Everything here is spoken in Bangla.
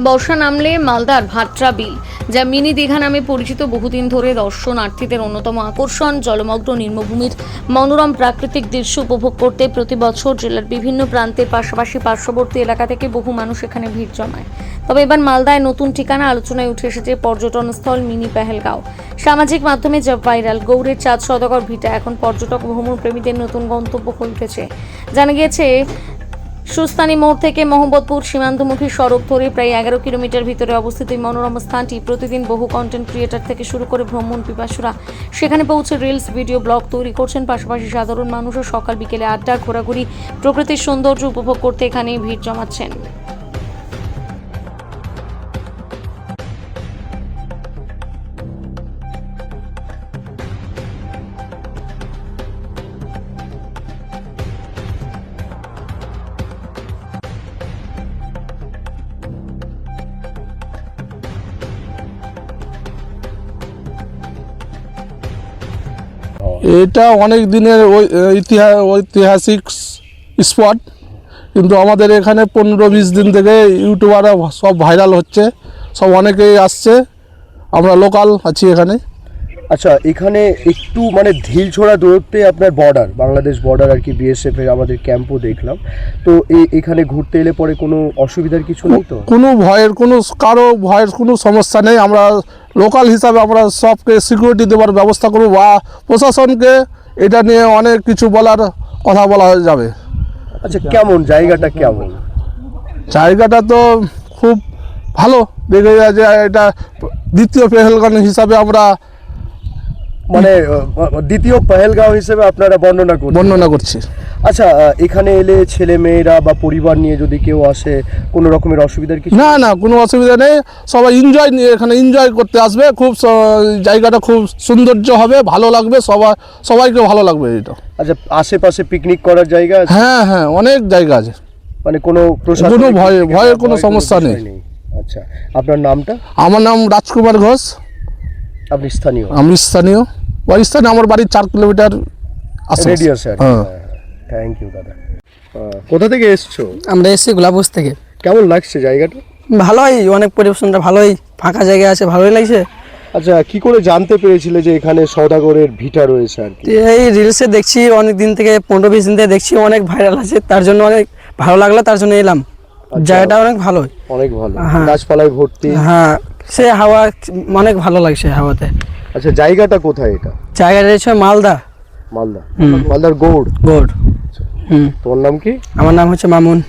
বর্ষা নামলে মালদার ভাট্রা বিল, যা মিনি দীঘা নামে পরিচিত, বহুদিন ধরে দর্শনার্থীদের অন্যতম আকর্ষণ। জলমগ্ন নিম্নভূমির মনোরম প্রাকৃতিক দৃশ্য উপভোগ করতে প্রতি বছর জেলার বিভিন্ন প্রান্তের পাশাপাশি পার্শ্ববর্তী এলাকা থেকে বহু মানুষ এখানে ভিড় জমায়। তবে এবার মালদায় নতুন ঠিকানা আলোচনায় উঠে এসেছে পর্যটন স্থল মিনি পেহেলগাঁও। সামাজিক মাধ্যমে যা ভাইরাল, গৌড়ের চাঁদ সওদাগর ভিটা এখন পর্যটক ভ্রমণ প্রেমীদের নতুন গন্তব্য হয়ে উঠেছে। জানা গিয়েছে, সুস্তানি মোড় থেকে মোহাম্মদপুর সীমান্তমুখী সড়ক ধরে প্রায় 11 কিলোমিটার ভিতরে অবস্থিত এই মনোরম স্থানটি প্রতিদিন বহু কন্টেন্ট ক্রিয়েটর থেকে শুরু করে ভ্রমণ পিপাসুরা সেখানে পৌঁছে রিলস, ভিডিও, ব্লগ তৈরি করছেন। পাশাপাশি সাধারণ মানুষও সকাল বিকেলে আড্ডা, ঘোরাঘুরি, প্রকৃতির সৌন্দর্য উপভোগ করতে এখানে ভিড় জমাচ্ছেন। এটা অনেক দিনের ঐতিহাসিক স্পট, কিন্তু আমাদের এখানে 15-20 দিন থেকে ইউটিউবাররা সব ভাইরাল হচ্ছে, সব অনেকেই আসছে, আমরা লোকাল আছি এখানে। আচ্ছা, এখানে একটু মানে ঢিলছোড়া দূরত্বে আপনার বর্ডার, বাংলাদেশ বর্ডার আর কি, বিএসএফ এর আমাদের ক্যাম্পও দেখলাম। তো এখানে ঘুরতে এলে পরে কোনো অসুবিধার কিছু নেই তো? কারো ভয়ের কোনো সমস্যা নেই। আমরা লোকাল হিসাবে আমরা সবকে সিকিউরিটি দেওয়ার ব্যবস্থা করব, বা প্রশাসনকে এটা নিয়ে অনেক কিছু কথা বলা যাবে। আচ্ছা, কেমন জায়গাটা? কেমন জায়গাটা তো খুব ভালো, দেখে যায় যে এটা দ্বিতীয় পেহেলগাঁও হিসাবে আমরা মানে দ্বিতীয় পেহেলগাঁও হিসেবে আপনারা বর্ণনা করছি। আচ্ছা, এখানে এলে ছেলে মেয়েরা বা পরিবার নিয়ে যদি কেউ আসে, কোনো রকমের অসুবিধার কিছু? না, কোনো অসুবিধা নেই। সবাই এখানে এনজয় করতে আসবে। খুব জায়গাটা খুব সৌন্দর্য হবে, ভালো লাগবে, সবাইকে ভালো লাগবে এটা। আচ্ছা, আশেপাশে পিকনিক করার জায়গা আছে? হ্যাঁ, অনেক জায়গা আছে, মানে কোনো ভয়ের কোনো সমস্যা নেই। আচ্ছা, আপনার নামটা? আমার নাম রাজকুমার ঘোষ। আপনি স্থানীয়? আমি স্থানীয়, আমার বাড়ি 4 কিলোমিটার রেডিয়াসে। থ্যাংক ইউ দাদা। কোথা থেকে এসছো? আমরা এসেছি গোলাপগঞ্জ থেকে। কেমন লাগছে জায়গাটা? ভালোই, অনেক পরিবেশনটা ভালোই, ফাঁকা জায়গা আছে, ভালোই লাগছে। আচ্ছা, কি করে জানতে পেরেছিলে যে এখানে সওদাগরের ভিটা রয়েছে আর কি? এই রিলসে দেখছি, অনেক দিন থেকে 15-20 দিন থেকে দেখছি, অনেক ভাইরাল আছে, তার জন্য অনেক ভালো লাগলো, তার জন্য এলাম। জায়গাটা অনেক ভালো, অনেক ভালো, গাছপালায় ভর্তি। হ্যাঁ, সে হাওয়া অনেক ভালো লাগছে হাওয়াতে। আচ্ছা, জায়গাটা কোথায় এটা? জায়গাটা হচ্ছে মালদার গৌড়। তোমার নাম কি? আমার নাম হচ্ছে মামুন।